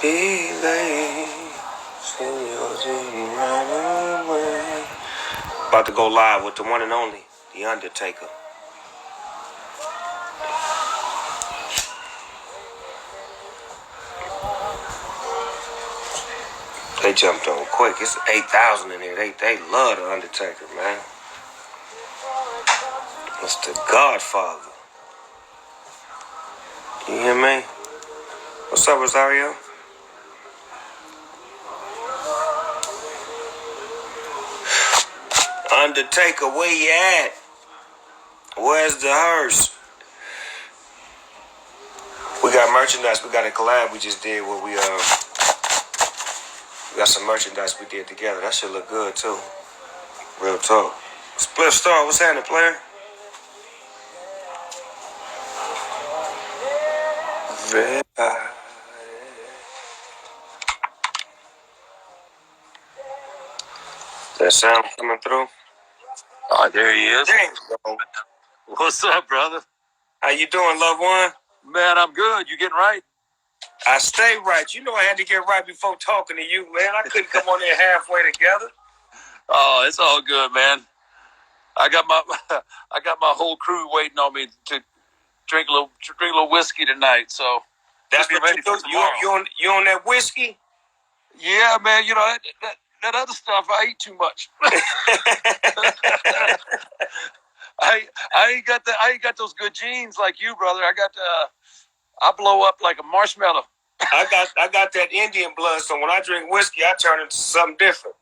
delay. Right away. About to go live with the one and only, the Undertaker. They jumped on quick. It's 8,000 in here. They love the Undertaker, man. It's the Godfather. You hear me? What's up, Rosario? Undertaker, where you at? Where's the hearse? We got merchandise. We got a collab we just did where we got some merchandise we did together. That shit look good too. Real talk. Split Star, what's happening, player? That sound coming through? Oh, there he is. There you go. What's up, brother? How you doing, loved one? Man, I'm good. You getting right? I stay right. You know I had to get right before talking to you, man. I couldn't come on there halfway together. Oh, it's all good, man. I got my whole crew waiting on me to drink a little whiskey tonight. So that's what you do. You on that whiskey? Yeah, man. You know that other stuff. I eat too much. I ain't got those good genes like you, brother. I blow up like a marshmallow. I got that Indian blood, so when I drink whiskey, I turn into something different.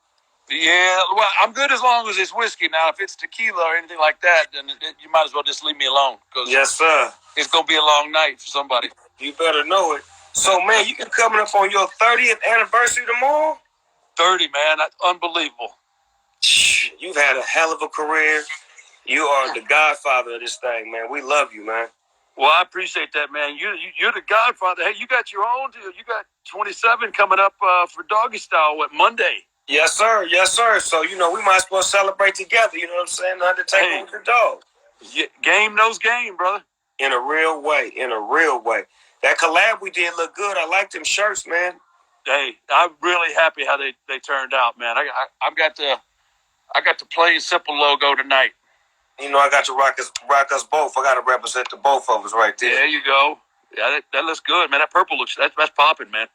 Yeah, well, I'm good as long as it's whiskey. Now, if it's tequila or anything like that, then you might as well just leave me alone. Yes, sir. It's going to be a long night for somebody. You better know it. So, man, you coming up on your 30th anniversary tomorrow? 30, man. That's unbelievable. You've had a hell of a career. You are the godfather of this thing, man. We love you, man. Well, I appreciate that, man. You're the godfather. Hey, you got your own. You got 27 coming up for Doggy Style, Monday? Yes, sir. Yes, sir. So, we might as well celebrate together. You know what I'm saying? Undertaker with the dog. Game knows game, brother. In a real way. In a real way. That collab we did look good. I like them shirts, man. Hey, I'm really happy how they turned out, man. I got the plain simple logo tonight. I got to rock us both. I got to represent the both of us right there. There you go. Yeah, that looks good, man. That purple that's popping, man.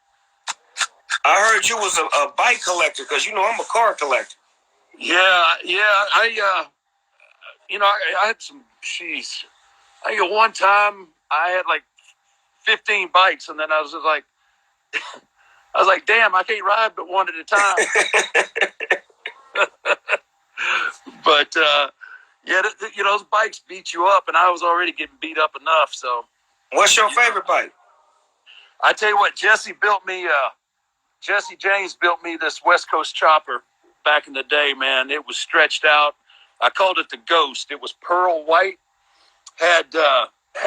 I heard you was a bike collector because I'm a car collector. Yeah. I had some. Jeez. One time I had like 15 bikes, and then I was just like, damn, I can't ride but one at a time. But those bikes beat you up, and I was already getting beat up enough. So, what's your favorite bike? I tell you what, Jesse James built me this West Coast chopper back in the day, man. It was stretched out. I called it the Ghost. It was pearl white, had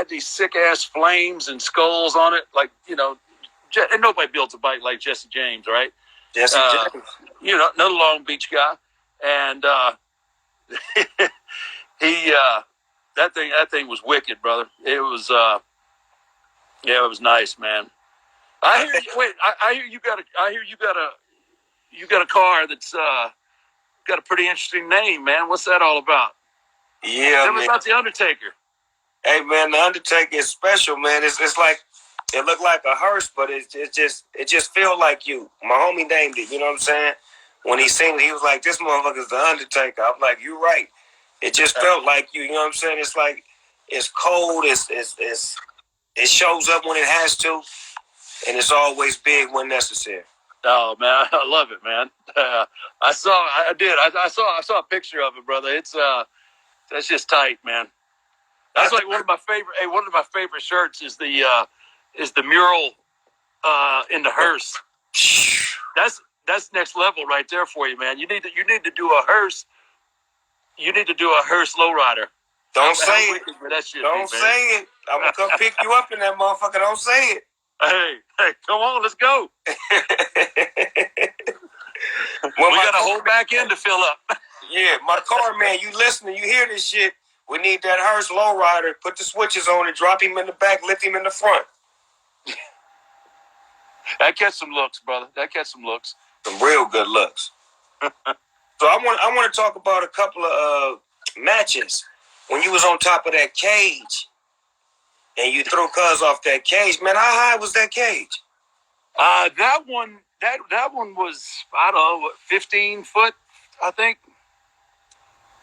these sick ass flames and skulls on it, like and nobody builds a bike like Jesse James, right? Jesse James, another Long Beach guy, and he that thing was wicked, brother. It was it was nice, man. I hear you got a car that's got a pretty interesting name, man. What's that all about? Yeah, man. About the Undertaker. Hey, man, the Undertaker is special, man. It's like it looked like a hearse, but it just feel like you. My homie named it. You know what I'm saying? When he seen it, he was like, "This motherfucker's the Undertaker." I'm like, "You right." It just felt like you. You know what I'm saying? It's like it's cold. It shows up when it has to. And it's always big when necessary. Oh man, I love it, man. I saw a picture of it, brother. It's that's just tight, man. That's like one of my favorite. Hey, one of my favorite shirts is the mural in the hearse. That's next level right there for you, man. You need to do a hearse. You need to do a hearse lowrider. Don't say it. Don't say it. I'm gonna come pick you up in that motherfucker. Don't say it. Hey, come on, let's go. We got a whole back end to fill up. Yeah, my car, man, you listening, you hear this shit. We need that hearse lowrider. Put the switches on it, drop him in the back, lift him in the front. That catch some looks, brother. That catch some looks. Some real good looks. So I want to talk about a couple of matches when you was on top of that cage and you threw Cuz off that cage. Man, how high was that cage? That one was, I don't know, 15 foot, I think.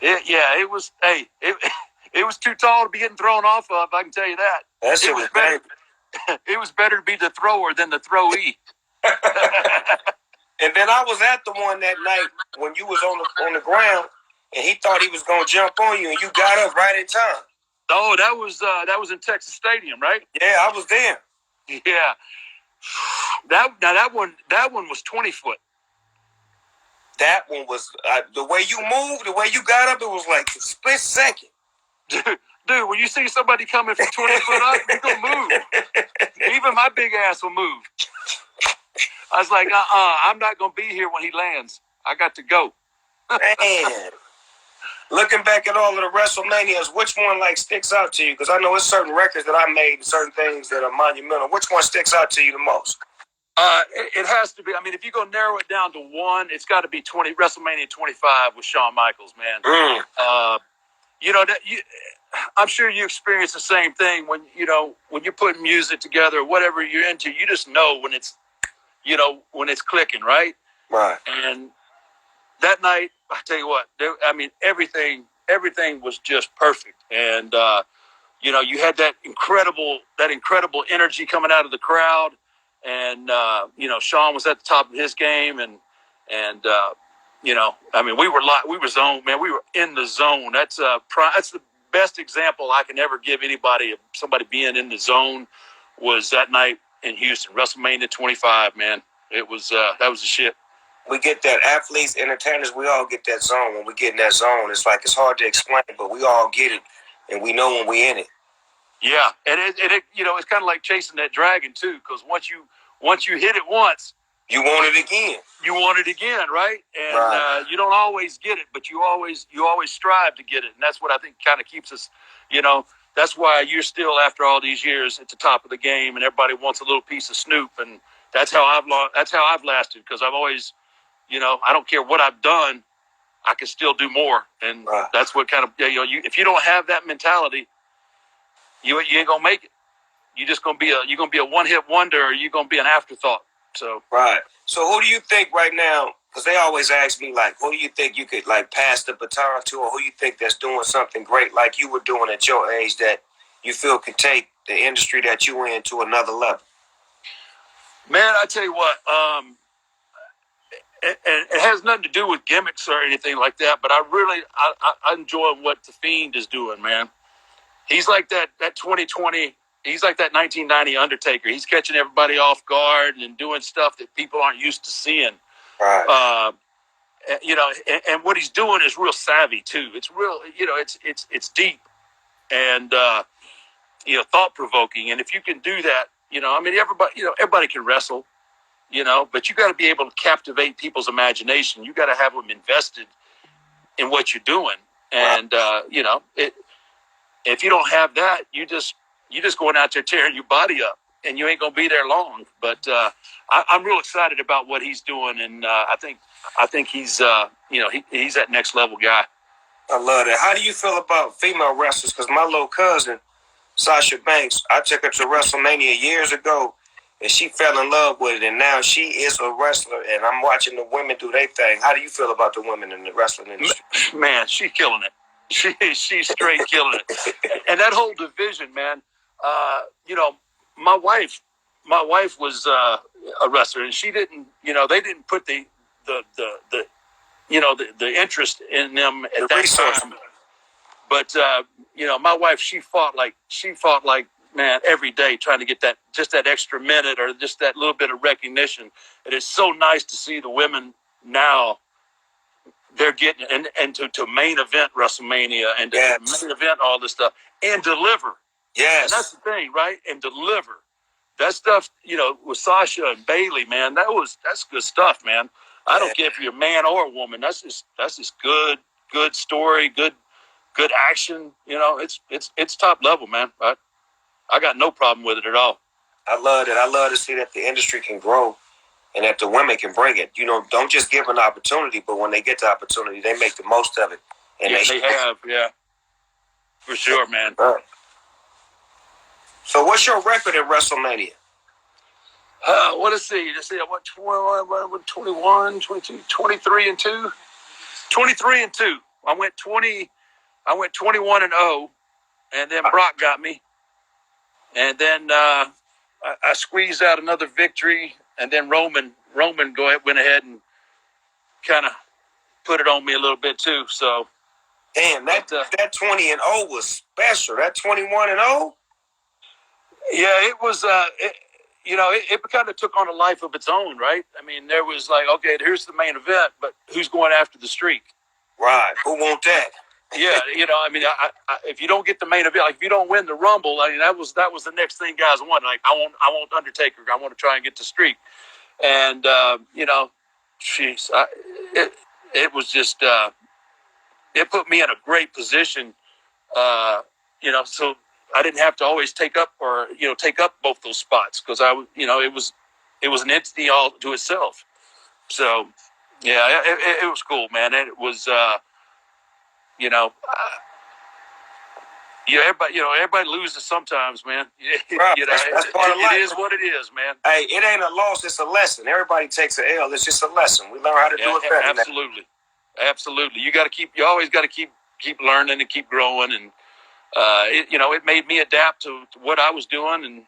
It was. Hey, it was too tall to be getting thrown off of. I can tell you that. It was better. It was better to be the thrower than the throwee. And then I was at the one that night when you was on the ground, and he thought he was gonna jump on you, and you got up right in time. Oh, that was in Texas Stadium, right? Yeah, I was there. Yeah. That one was 20 foot. That one was the way you moved, the way you got up. It was like a split second. Dude, when you see somebody coming from 20 foot up, you're gonna move. Even my big ass will move. I was like, I'm not gonna be here when he lands. I got to go. Man, looking back at all of the WrestleManias, which one like sticks out to you? Because I know it's certain records that I made, certain things that are monumental. Which one sticks out to you the most? It has to be. I mean, if you're gonna narrow it down to one, it's got to be WrestleMania 25 with Shawn Michaels, man. I'm sure you experience the same thing when you're putting music together, whatever you're into. You just know when it's clicking, right? Right. And that night, I tell you what, everything was just perfect, and you had that incredible energy coming out of the crowd, and Shawn was at the top of his game, and we were zoned, man. We were in the zone. That's the best example I can ever give anybody of somebody being in the zone. Was that night in Houston, WrestleMania 25, man. It was that was the shit. We get that, athletes, entertainers, we all get that zone. When we get in that zone, it's like it's hard to explain, but we all get it, and we know when we're in it. Yeah, and it's kind of like chasing that dragon too, because once you hit it once, you want it again. You want it again, right? And you don't always get it, but you always strive to get it, and that's what I think kind of keeps us. That's why you're still, after all these years, at the top of the game, and everybody wants a little piece of Snoop, and that's how I've lasted, because I've always, I don't care what I've done, I can still do more, and that's what kind of if you don't have that mentality, you ain't gonna make it. You're just gonna be a one-hit wonder, or you're gonna be an afterthought. So So who do you think right now? Because they always ask me, like, who do you think you could like pass the baton to, or who you think that's doing something great like you were doing at your age that you feel could take the industry that you in to another level? Man, I tell you what, it has nothing to do with gimmicks or anything like that, but I enjoy what The Fiend is doing, man. He's like that 2020. He's like that 1990 Undertaker. He's catching everybody off guard and doing stuff that people aren't used to seeing. Right. And what he's doing is real savvy too. It's real, it's deep and thought provoking. And if you can do that, everybody can wrestle, but you got to be able to captivate people's imagination. You got to have them invested in what you're doing. And if you don't have that, you're just going out there tearing your body up, and you ain't gonna be there long. But I'm real excited about what he's doing, and I think he's he's that next level guy. I love that. How do you feel about female wrestlers? Because my little cousin Sasha Banks, I took her to WrestleMania years ago, and she fell in love with it, and now she is a wrestler, and I'm watching the women do their thing. How do you feel about the women in the wrestling industry? Man, she's killing it. She's straight killing it. And that whole division, man, my wife was a wrestler, and she didn't, they didn't put the interest in them at that time. But my wife, she fought like man every day, trying to get that extra minute or just that little bit of recognition. And it's so nice to see the women now. They're getting and to main event WrestleMania and to main event all this stuff and deliver. Yes, and that's the thing, right? And deliver that stuff. With Sasha and Bailey, man, that's good stuff, man. I don't care if you're a man or a woman. That's just good story, good action. It's top level, man. I got no problem with it at all. I love that. I love to see that the industry can grow and that the women can bring it. Don't just give an opportunity, but when they get the opportunity, they make the most of it. And they have, yeah, for sure, man. So what's your record at WrestleMania? Let's see. I went 21, 22, 23 and 2. 23 and 2. I went 21 and 0, and then Brock got me. And then I squeezed out another victory, and then Roman went ahead and kind of put it on me a little bit too. So, damn, that 20 and 0 was special. That 21 and 0. Yeah, it was. It kind of took on a life of its own, right? I mean, there was like, okay, here's the main event, but who's going after the streak? Right. Who want that? Yeah, I mean, if you don't get the main event, like if you don't win the Rumble, I mean, that was the next thing guys wanted. Like, I want Undertaker. I want to try and get the streak. And jeez, it was just it put me in a great position. So I didn't have to always take up both those spots because it was an entity all to itself. So yeah, it was cool, man. And it was everybody loses sometimes, man. Right. That's part of life. It is what it is, man. Hey, it ain't a loss; it's a lesson. Everybody takes an L. It's just a lesson. We learn how to do it better. Absolutely. You always got to keep learning and keep growing, and it made me adapt to what I was doing, and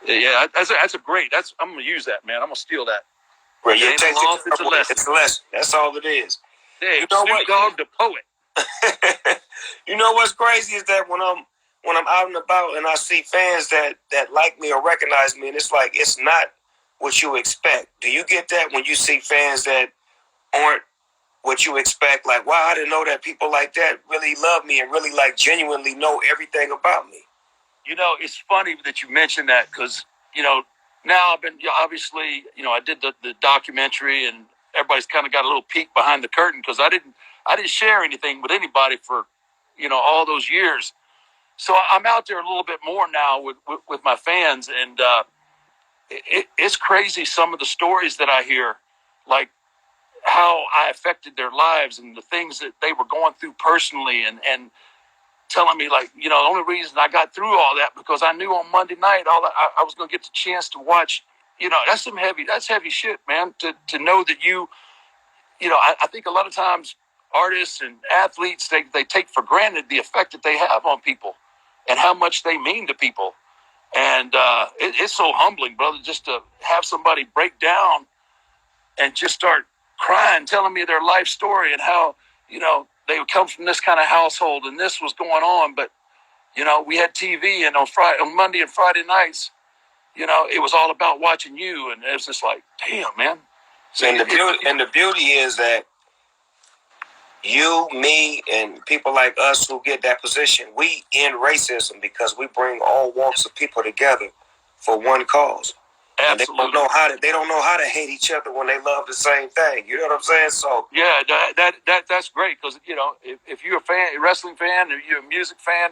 that's a great. I'm gonna use that, man. I'm gonna steal that. Well, it's a lesson. It's a lesson. That's all it is. Hey, you know what? Dogg the poet. You know what's crazy is that when I'm out and about and I see fans that like me or recognize me, and it's like it's not what you expect. Do you get that when you see fans that aren't what you expect? Like, wow, I didn't know that people like that really love me and really like genuinely know everything about me. It's funny that you mentioned that because now I've been obviously I did the documentary and everybody's kind of got a little peek behind the curtain because I didn't share anything with anybody for all those years. So I'm out there a little bit more now with my fans, and it's crazy some of the stories that I hear, like how I affected their lives and the things that they were going through personally, and telling me like the only reason I got through all that because I knew on Monday night I was going to get the chance to watch. That's heavy shit, man. To know that I think a lot of times artists and athletes, they take for granted the effect that they have on people and how much they mean to people. And it's so humbling, brother, just to have somebody break down and just start crying, telling me their life story and how, they would come from this kind of household and this was going on. But, we had TV, and on Monday and Friday nights, it was all about watching you. And it was just like, damn, man. So the beauty is that you, me, and people like us who get that position, we end racism because we bring all walks of people together for one cause. Absolutely. And they don't know how to hate each other when they love the same thing. You know what I'm saying? So yeah, that's great because if you're a wrestling fan or you're a music fan,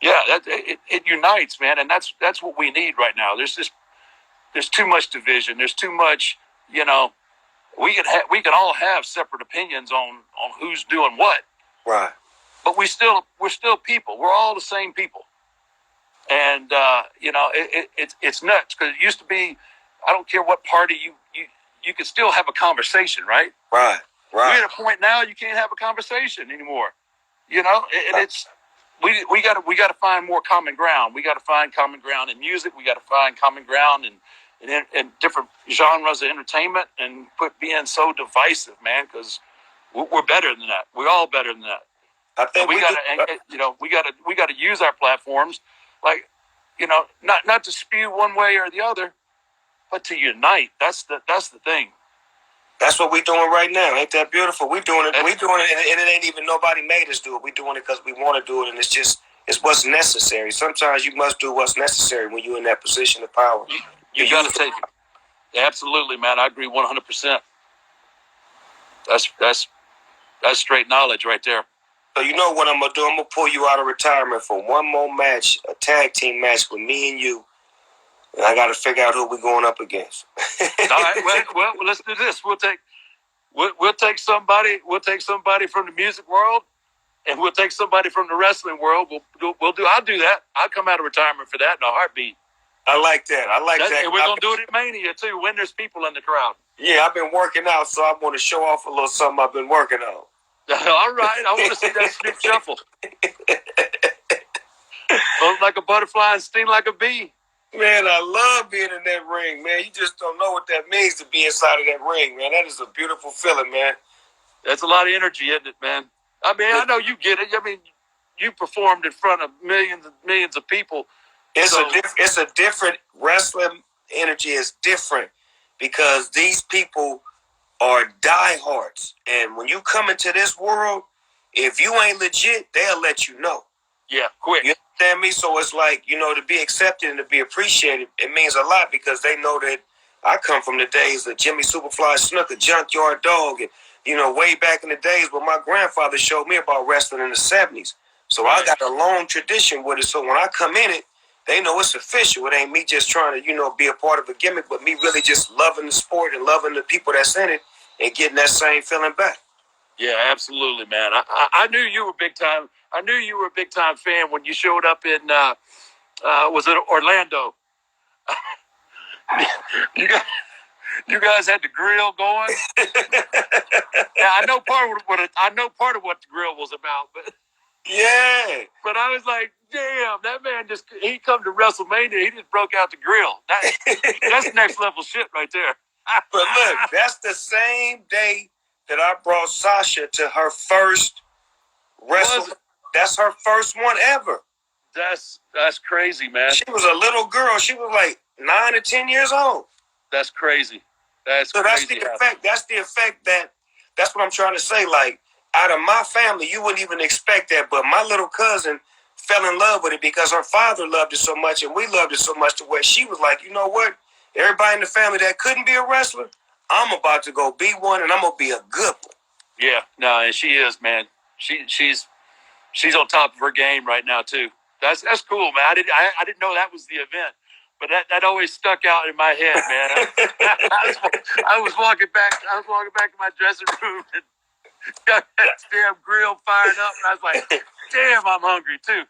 it unites, man, and that's what we need right now. There's too much division. There's too much, we can all have separate opinions on who's doing what. Right. But we're still people. We're all the same people. And it's nuts because it used to be, I don't care what party you could still have a conversation, right? Right. We're at a point now you can't have a conversation anymore. It's we got to find more common ground. We got to find common ground in music. We got to find common ground in different genres of entertainment, and quit being so divisive, man. Because we're better than that. We're all better than that. I think we got to use our platforms, like not to spew one way or the other, but to unite. That's the thing. That's what we're doing right now. Ain't that beautiful? We're doing it. And it ain't even nobody made us do it. We're doing it because we want to do it, and it's what's necessary. Sometimes you must do what's necessary when you're in that position of power. You got to take it. Absolutely, man. I agree 100%. That's straight knowledge right there. So you know what I'm gonna do? I'm gonna pull you out of retirement for one more match, a tag team match with me and you. And I got to figure out who we're going up against. All right. Well, let's do this. We'll take somebody. We'll take somebody from the music world, and we'll take somebody from the wrestling world. I'll do that. I'll come out of retirement for that in a heartbeat. I like that. And we're gonna do it at Mania too, when there's people in the crowd. Yeah, I've been working out, so I want to show off a little something I've been working on. All right. I want to see that Snoop shuffle. Float like a butterfly and sting like a bee. Man, I love being in that ring, man. You just don't know what that means to be inside of that ring, man. That is a beautiful feeling, man. That's a lot of energy, isn't it, man? I mean, I know you get it. I mean, you performed in front of millions and millions of people. It's a different wrestling energy is different because these people are diehards. And when you come into this world, if you ain't legit, they'll let you know. Yeah, quick. You understand me? So it's like, to be accepted and to be appreciated, it means a lot because they know that I come from the days of Jimmy Superfly Snuka, Junkyard Dog, and, way back in the days when my grandfather showed me about wrestling in the 70s. So right. I got a long tradition with it. So when I come in it, they know it's official. It ain't me just trying to, be a part of a gimmick, but me really just loving the sport and loving the people that's in it and getting that same feeling back. Yeah, absolutely, man. I knew you were big time. I knew you were a big time fan when you showed up in was it Orlando? you guys had the grill going. Yeah, I know part of what the grill was about, but yeah. But I was like, damn, that man he come to WrestleMania, he just broke out the grill. That's next level shit right there. But look, that's the same day that I brought Sasha to her first wrestle. That's her first one ever. That's crazy, man. She was a little girl. She was like 9 or 10 years old. That's crazy. That's the effect. That's the effect that's what I'm trying to say. Like, out of my family, you wouldn't even expect that. But my little cousin fell in love with it because her father loved it so much and we loved it so much to where she was like, you know what? Everybody in the family that couldn't be a wrestler, I'm about to go be one and I'm going to be a good one. Yeah, no, and she is, man. She's on top of her game right now too. That's cool, man. I didn't know that was the event, but that always stuck out in my head, man. I was walking back to my dressing room and got that damn grill fired up, and I was like, "Damn, I'm hungry too."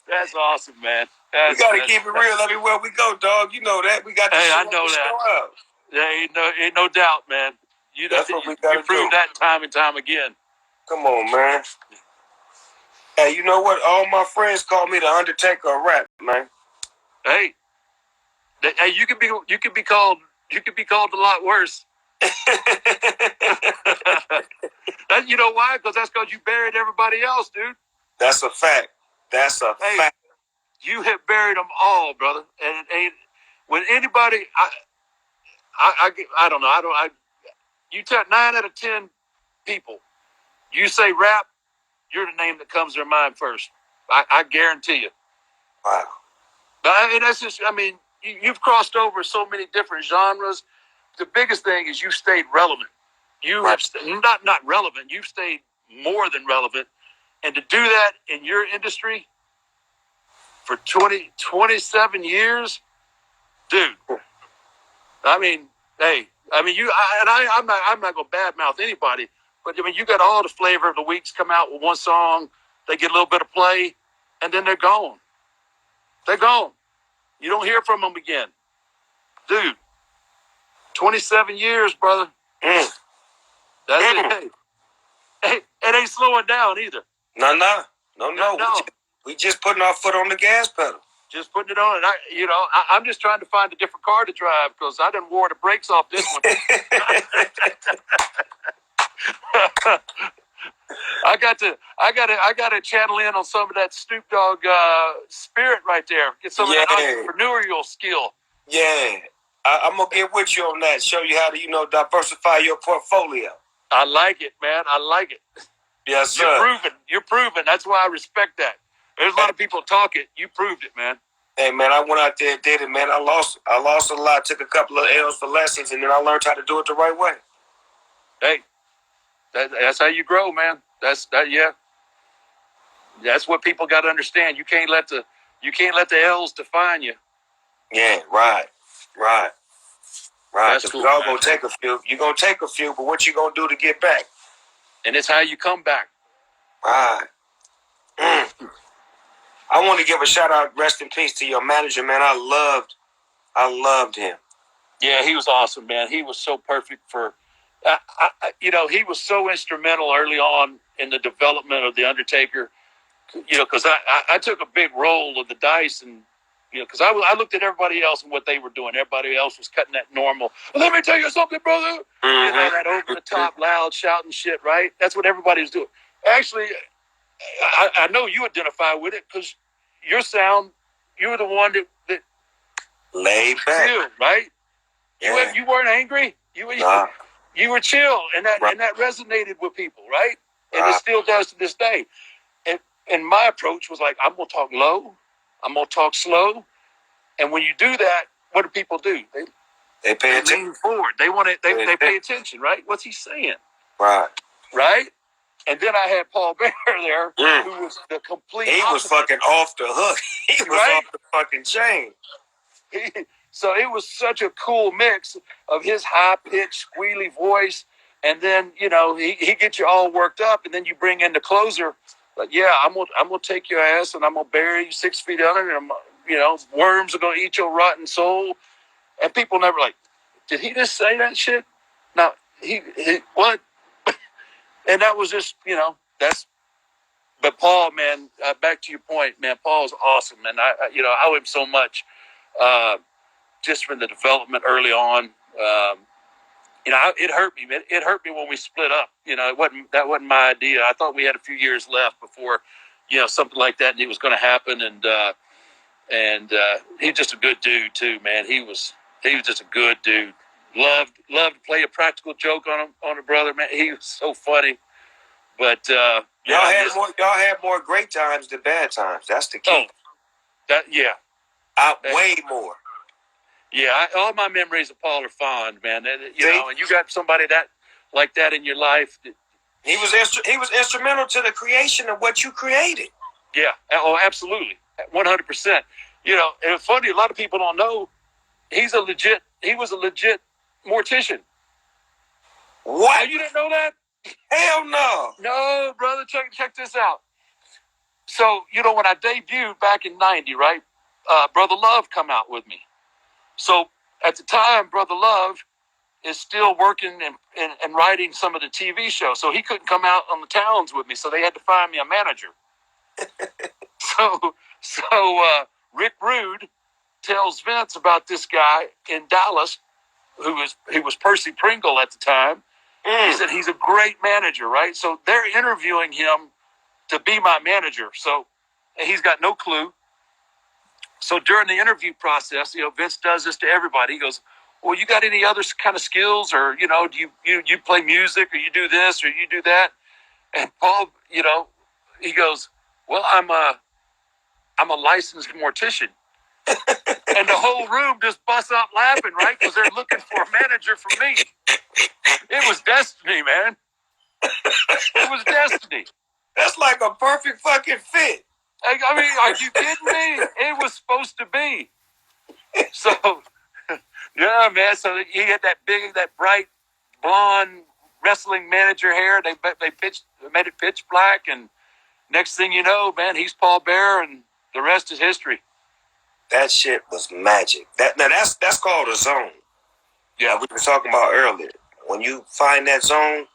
That's awesome, man. We got to keep it real everywhere we go, dog. You know that. We got to I know that. There ain't no doubt, man. That's what we got to do. You proved that time and time again. Come on, man. Hey, you know what? All my friends call me the Undertaker of rap, man. Hey, you could be called a lot worse. You know why? Because you buried everybody else, dude. That's a fact. That's a fact. You have buried them all, brother. And when anybody, I don't know. You tell 9 out of 10 people, you say rap, you're the name that comes to their mind first. I guarantee you. Wow. And that's just, you've crossed over so many different genres. The biggest thing is you stayed relevant. You have not relevant. You've stayed more than relevant. And to do that in your industry for 27 years, dude. I'm not gonna badmouth anybody, but you got all the flavor of the weeks come out with one song. They get a little bit of play, and then they're gone. They're gone. You don't hear from them again, dude. 27 years, brother. That's it. Hey, it ain't slowing down either. No. We just putting our foot on the gas pedal. Just putting it on, and I'm just trying to find a different car to drive because I done wore the brakes off this one. I got to channel in on some of that Snoop Dogg spirit right there. Get some of that entrepreneurial skill. Yeah, I'm gonna get with you on that. Show you how to diversify your portfolio. I like it, man. I like it. Yes, sir. You're proven. That's why I respect that. There's a lot of people talk it. You proved it, man. Hey, man, I went out there and did it, man. I lost a lot. Took a couple of L's for lessons, and then I learned how to do it the right way. Hey, That's how you grow, man. That's that. Yeah, that's what people got to understand. You can't let the L's define you. Yeah, right. That's Because cool, we're all man. gonna take a few. You're gonna take a few, but what you gonna do to get back? And it's how you come back. Right. I want to give a shout out, rest in peace, to your manager, man. I loved him. Yeah, he was awesome, man. He was so perfect for, he was so instrumental early on in the development of the Undertaker. Because I took a big roll of the dice, and because I looked at everybody else and what they were doing. Everybody else was cutting that normal. Let me tell you something, brother. That over the top, loud, shouting shit. Right? That's what everybody was doing. Actually, I know you identify with it because your sound, you were the one that laid back, chill, right? Yeah. You weren't angry. You were chill, and that resonated with people, right? And it still does to this day. And my approach was like, I'm gonna talk low, I'm gonna talk slow, and when you do that, what do people do? They pay attention. Lean forward. They want it. They pay attention, right? What's he saying? Right. And then I had Paul Bear there, who was the complete. He was fucking off the hook. He was off the fucking chain. So it was such a cool mix of his high-pitched, squealy voice, and then he gets you all worked up, and then you bring in the closer. But yeah, I'm gonna take your ass, and I'm gonna bury you 6 feet under, and worms are gonna eat your rotten soul. And people never like, did he just say that shit? No, he what? And that was just that's. But Paul, man, back to your point, man. Paul's awesome, man. I owe him so much. Just from the development early on. It hurt me. It hurt me when we split up. That wasn't my idea. I thought we had a few years left before, something like that, and it was going to happen. And he's just a good dude too, man. He was just a good dude. Loved to play a practical joke on a brother, man. He was so funny. But y'all had more great times than bad times. That's the key. Way more. Yeah, all my memories of Paul are fond, man. And you got somebody like that in your life. He was instrumental to the creation of what you created. Yeah. Oh, absolutely, 100%. And it's funny. A lot of people don't know he was a legit mortician. What? Oh, you didn't know that? Hell no. No, brother. Check this out. So when I debuted back in '90, right? Brother Love come out with me. So at the time, Brother Love is still working and writing some of the TV shows. So he couldn't come out on the towns with me. So they had to find me a manager. So Rick Rude tells Vince about this guy in Dallas who was Percy Pringle at the time. He said he's a great manager, right? So they're interviewing him to be my manager. So he's got no clue. So during the interview process, Vince does this to everybody. He goes, well, you got any other kind of skills, or, do you play music, or you do this, or you do that? And Paul, he goes, well, I'm a licensed mortician. And the whole room just busts out laughing, right? Because they're looking for a manager for me. It was destiny, man. It was destiny. That's like a perfect fucking fit. I mean, are you kidding me? It was supposed to be. So, yeah, man. So he had that bright, blonde wrestling manager hair. They made it pitch black, and next thing you know, man, he's Paul Bear, and the rest is history. That shit was magic. That's called a zone. Yeah, we were talking about earlier. When you find that zone,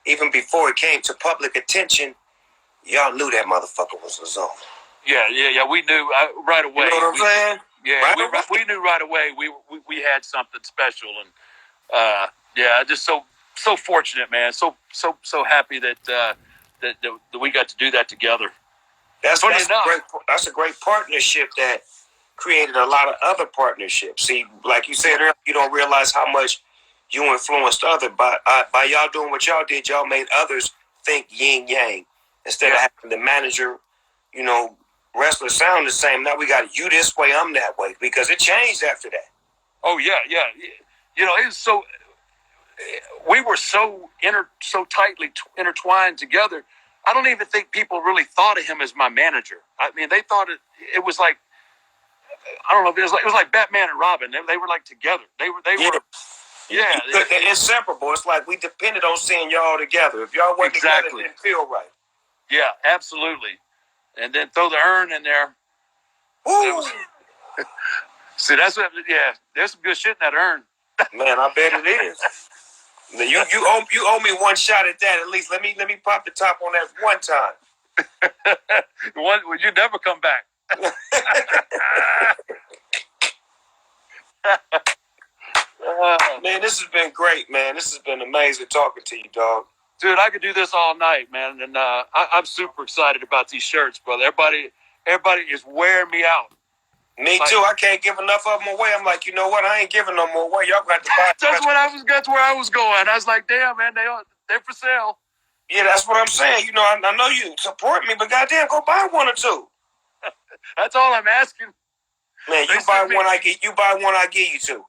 even before it came to public attention, y'all knew that motherfucker was a zone. Yeah. We knew right away. You know what I'm saying? Yeah, we knew right away. We had something special, and just so fortunate, man. So happy that we got to do that together. That's a great partnership that created a lot of other partnerships. See, like you said earlier, you don't realize how much you influenced others by y'all doing what y'all did. Y'all made others think yin yang instead of having the manager, wrestlers sound the same. Now we got you this way, I'm that way, because it changed after that. Oh yeah. It was so. we were so tightly intertwined together. I don't even think people really thought of him as my manager. I mean, they thought it was like, I don't know. It was like Batman and Robin. They were like together. They were. Yeah. They're inseparable. It's like we depended on seeing y'all together. If y'all weren't together, it didn't feel right. Yeah, absolutely. And then throw the urn in there. Woo! See, that's what. Yeah, there's some good shit in that urn. Man, I bet it is. You owe me one shot at that at least. Let me pop the top on that one time. Well, you never come back. Man, this has been great, man. This has been amazing talking to you, dog. Dude, I could do this all night, man. And I'm super excited about these shirts, brother. Everybody is wearing me out. Me too. I can't give enough of them away. I'm like, you know what? I ain't giving no more away. Y'all got to buy. That's where I was going. I was like, damn, man, they're for sale. Yeah, that's what I'm saying. You know, I know you support me, but goddamn, go buy one or two. That's all I'm asking. Man, you buy one, I give you two.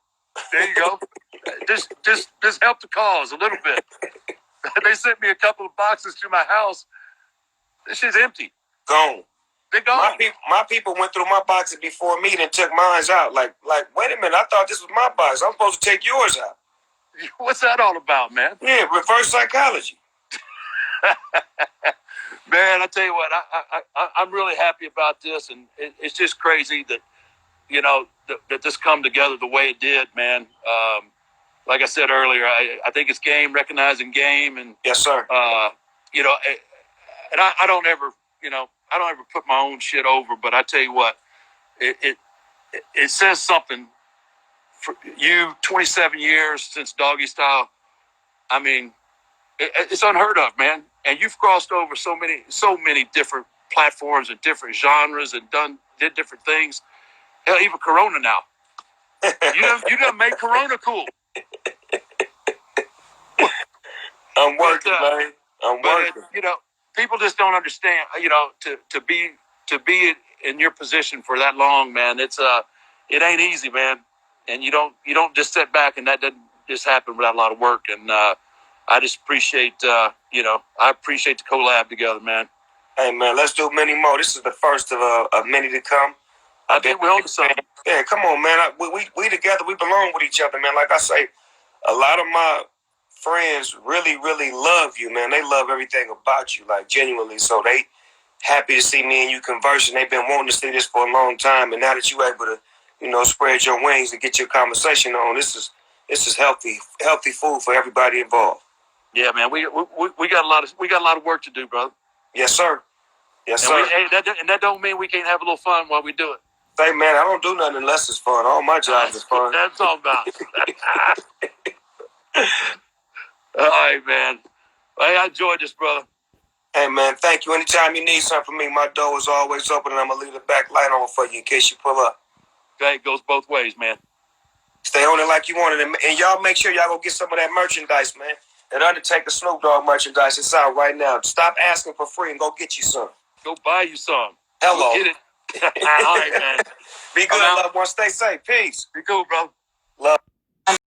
There you go. just help the cause a little bit. They sent me a couple of boxes to my house. This shit's empty. Gone. They're gone. My people went through my boxes before me and took mine out. Like, wait a minute, I thought this was my box. I'm supposed to take yours out. What's that all about, man? Yeah, reverse psychology. Man, I tell you what, I'm really happy about this, and it's just crazy that, you know, that this come together the way it did, man. Like I said earlier, I think it's game, recognizing game, and yes, sir. You know, and I don't ever, you know, I don't ever put my own shit over, but I tell you what, it says something for you. 27 years since Doggy Style. I mean, it's unheard of, man. And you've crossed over so many different platforms and different genres and did different things. Hell, even Corona now. You done made Corona cool. I'm working, man. I'm working. You know, people just don't understand. You know, to be in your position for that long, man. It ain't easy, man. And you don't just sit back, and that doesn't just happen without a lot of work. And I just appreciate, you know, I appreciate the collab together, man. Hey, man, let's do many more. This is the first of many to come. I think we're on to something. Yeah, come on, man. We together, we belong with each other, man. Like I say, a lot of my friends really, really love you, man. They love everything about you, like genuinely. So they happy to see me and you conversing. They've been wanting to see this for a long time, and now that you're able to, you know, spread your wings and get your conversation on, this is healthy food for everybody involved. Yeah, man. We got a lot of work to do, brother. Yes, sir. Yes, sir. And that don't mean we can't have a little fun while we do it. Say, man, I don't do nothing unless it's fun. All my jobs is fun. That's all about. All right, man. Hey, I enjoyed this, brother. Hey, man, thank you. Anytime you need something from me, my door is always open, and I'm going to leave the back light on for you in case you pull up. Okay, it goes both ways, man. Stay on it like you want it. And y'all make sure y'all go get some of that merchandise, man. That Undertaker Snoop Dogg merchandise is out right now. Stop asking for free and go get you some. Go buy you some. Hello. Go get it. All right, man. Be good, loved one. Stay safe. Peace. Be cool, bro. Love.